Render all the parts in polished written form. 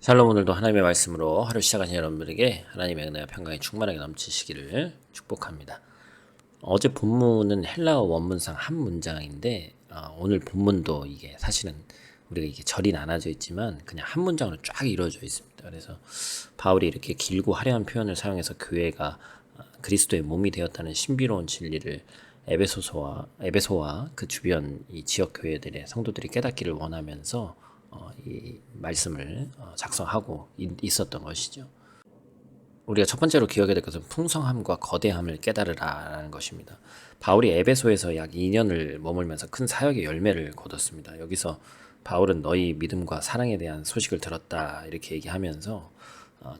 샬롬. 오늘도 하나님의 말씀으로 하루 시작하신 여러분들에게 하나님의 은혜와 평강이 충만하게 넘치시기를 축복합니다. 어제 본문은 헬라어 원문상 한 문장인데 오늘 본문도 이게 사실은 우리가 이게 절이 나눠져 있지만 그냥 한 문장으로 쫙 이루어져 있습니다. 그래서 바울이 이렇게 길고 화려한 표현을 사용해서 교회가 그리스도의 몸이 되었다는 신비로운 진리를 에베소와 그 주변 이 지역 교회들의 성도들이 깨닫기를 원하면서 이 말씀을 작성하고 있었던 것이죠. 우리가 첫 번째로 기억해야 될 것은 풍성함과 거대함을 깨달으라라는 것입니다. 바울이 에베소에서 약 2년을 머물면서 큰 사역의 열매를 거뒀습니다. 여기서 바울은 너희 믿음과 사랑에 대한 소식을 들었다 이렇게 얘기하면서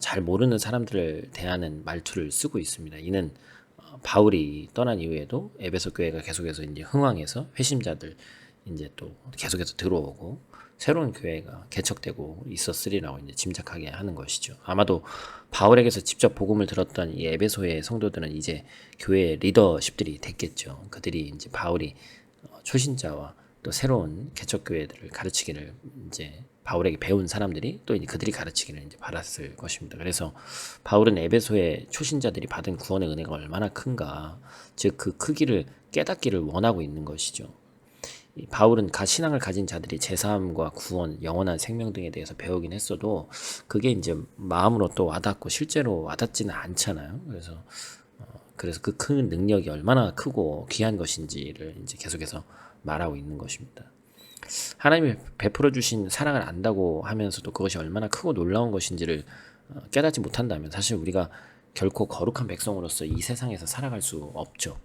잘 모르는 사람들을 대하는 말투를 쓰고 있습니다. 이는 바울이 떠난 이후에도 에베소 교회가 계속해서 이제 흥왕해서 회심자들 이제 또 계속해서 들어오고 새로운 교회가 개척되고 있었으리라고 이제 짐작하게 하는 것이죠. 아마도 바울에게서 직접 복음을 들었던 이 에베소의 성도들은 이제 교회의 리더십들이 됐겠죠. 그들이 이제 바울이 초신자와 또 새로운 개척 교회들을 가르치기를 이제 바울에게 배운 사람들이 또 이제 그들이 가르치기를 이제 받았을 것입니다. 그래서 바울은 에베소의 초신자들이 받은 구원의 은혜가 얼마나 큰가, 즉 그 크기를 깨닫기를 원하고 있는 것이죠. 바울은 신앙을 가진 자들이 제사함과 구원, 영원한 생명 등에 대해서 배우긴 했어도 그게 이제 마음으로 또 와닿고 실제로 와닿지는 않잖아요. 그래서 그 큰 능력이 얼마나 크고 귀한 것인지를 이제 계속해서 말하고 있는 것입니다. 하나님이 베풀어 주신 사랑을 안다고 하면서도 그것이 얼마나 크고 놀라운 것인지를 깨닫지 못한다면 사실 우리가 결코 거룩한 백성으로서 이 세상에서 살아갈 수 없죠.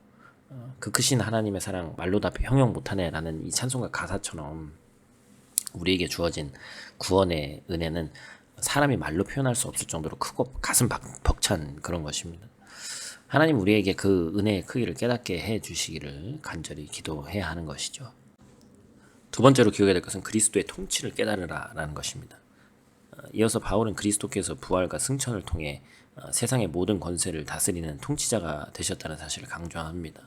그 크신 하나님의 사랑 말로 다 형용 못하네 라는 이 찬송가 가사처럼 우리에게 주어진 구원의 은혜는 사람이 말로 표현할 수 없을 정도로 크고 가슴 벅찬 그런 것입니다. 하나님 우리에게 그 은혜의 크기를 깨닫게 해 주시기를 간절히 기도해야 하는 것이죠. 두 번째로 기억해야 될 것은 그리스도의 통치를 깨달으라 라는 것입니다. 이어서 바울은 그리스도께서 부활과 승천을 통해 세상의 모든 권세를 다스리는 통치자가 되셨다는 사실을 강조합니다.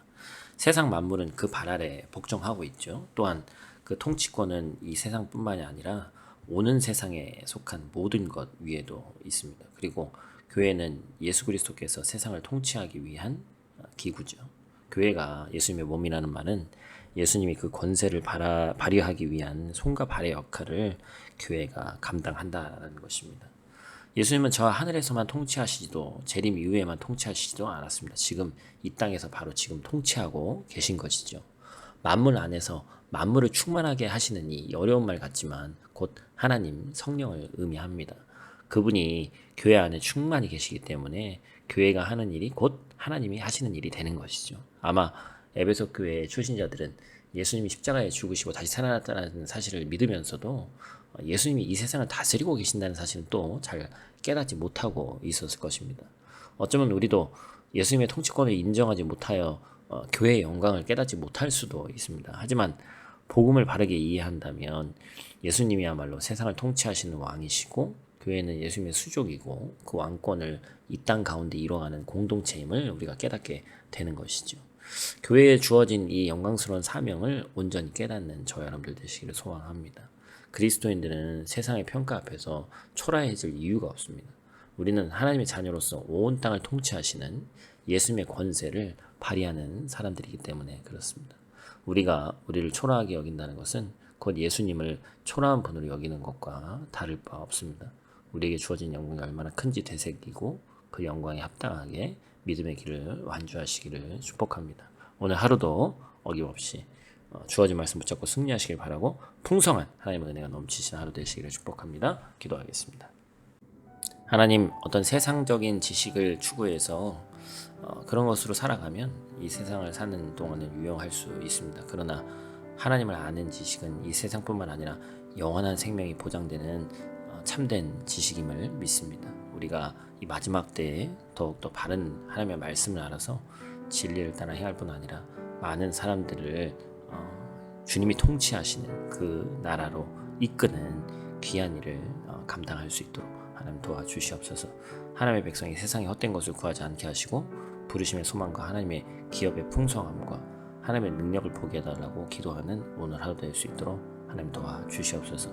세상 만물은 그 발 아래 복종하고 있죠. 또한 그 통치권은 이 세상뿐만이 아니라 오는 세상에 속한 모든 것 위에도 있습니다. 그리고 교회는 예수 그리스도께서 세상을 통치하기 위한 기구죠. 교회가 예수님의 몸이라는 말은 예수님이 그 권세를 발휘하기 위한 손과 발의 역할을 교회가 감당한다는 것입니다. 예수님은 저 하늘에서만 통치하시지도 재림 이후에만 통치하시지도 않았습니다. 지금 이 땅에서 바로 지금 통치하고 계신 것이죠. 만물 안에서 만물을 충만하게 하시는 이 어려운 말 같지만 곧 하나님 성령을 의미합니다. 그분이 교회 안에 충만히 계시기 때문에 교회가 하는 일이 곧 하나님이 하시는 일이 되는 것이죠. 아마 에베소 교회의 출신자들은 예수님이 십자가에 죽으시고 다시 살아났다는 사실을 믿으면서도 예수님이 이 세상을 다스리고 계신다는 사실은 또 잘 깨닫지 못하고 있었을 것입니다. 어쩌면 우리도 예수님의 통치권을 인정하지 못하여 교회의 영광을 깨닫지 못할 수도 있습니다. 하지만 복음을 바르게 이해한다면 예수님이야말로 세상을 통치하시는 왕이시고 교회는 예수님의 수족이고 그 왕권을 이 땅 가운데 이루어가는 공동체임을 우리가 깨닫게 되는 것이죠. 교회에 주어진 이 영광스러운 사명을 온전히 깨닫는 저와 여러분들 되시기를 소망합니다. 그리스도인들은 세상의 평가 앞에서 초라해질 이유가 없습니다. 우리는 하나님의 자녀로서 온 땅을 통치하시는 예수님의 권세를 발휘하는 사람들이기 때문에 그렇습니다. 우리가 우리를 초라하게 여긴다는 것은 곧 예수님을 초라한 분으로 여기는 것과 다를 바 없습니다. 우리에게 주어진 영광이 얼마나 큰지 되새기고 그 영광에 합당하게 믿음의 길을 완주하시기를 축복합니다. 오늘 하루도 어김없이 주어진 말씀 붙잡고 승리하시길 바라고 풍성한 하나님의 은혜가 넘치신 하루 되시기를 축복합니다. 기도하겠습니다. 하나님, 어떤 세상적인 지식을 추구해서 그런 것으로 살아가면 이 세상을 사는 동안은 유용할 수 있습니다. 그러나 하나님을 아는 지식은 이 세상뿐만 아니라 영원한 생명이 보장되는 참된 지식임을 믿습니다. 우리가 이 마지막 때에 더욱더 바른 하나님의 말씀을 알아서 진리를 따라 행할 뿐 아니라 많은 사람들을 주님이 통치하시는 그 나라로 이끄는 귀한 일을 감당할 수 있도록 하나님 도와주시옵소서. 하나님의 백성이 세상의 헛된 것을 구하지 않게 하시고 부르심의 소망과 하나님의 기업의 풍성함과 하나님의 능력을 보게 해달라고 기도하는 오늘 하루 될 수 있도록 하나님 도와 주시옵소서.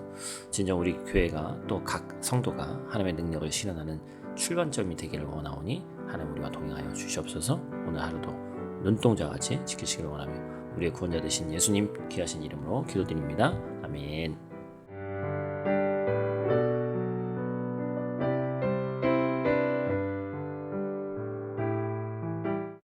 진정 우리 교회가 또 각 성도가 하나님의 능력을 실현하는 출발점이 되기를 원하오니 하나님 우리와 동행하여 주시옵소서. 오늘 하루도 눈동자같이 지키시기를 원하며 우리의 구원자 되신 예수님 귀하신 이름으로 기도드립니다. 아멘.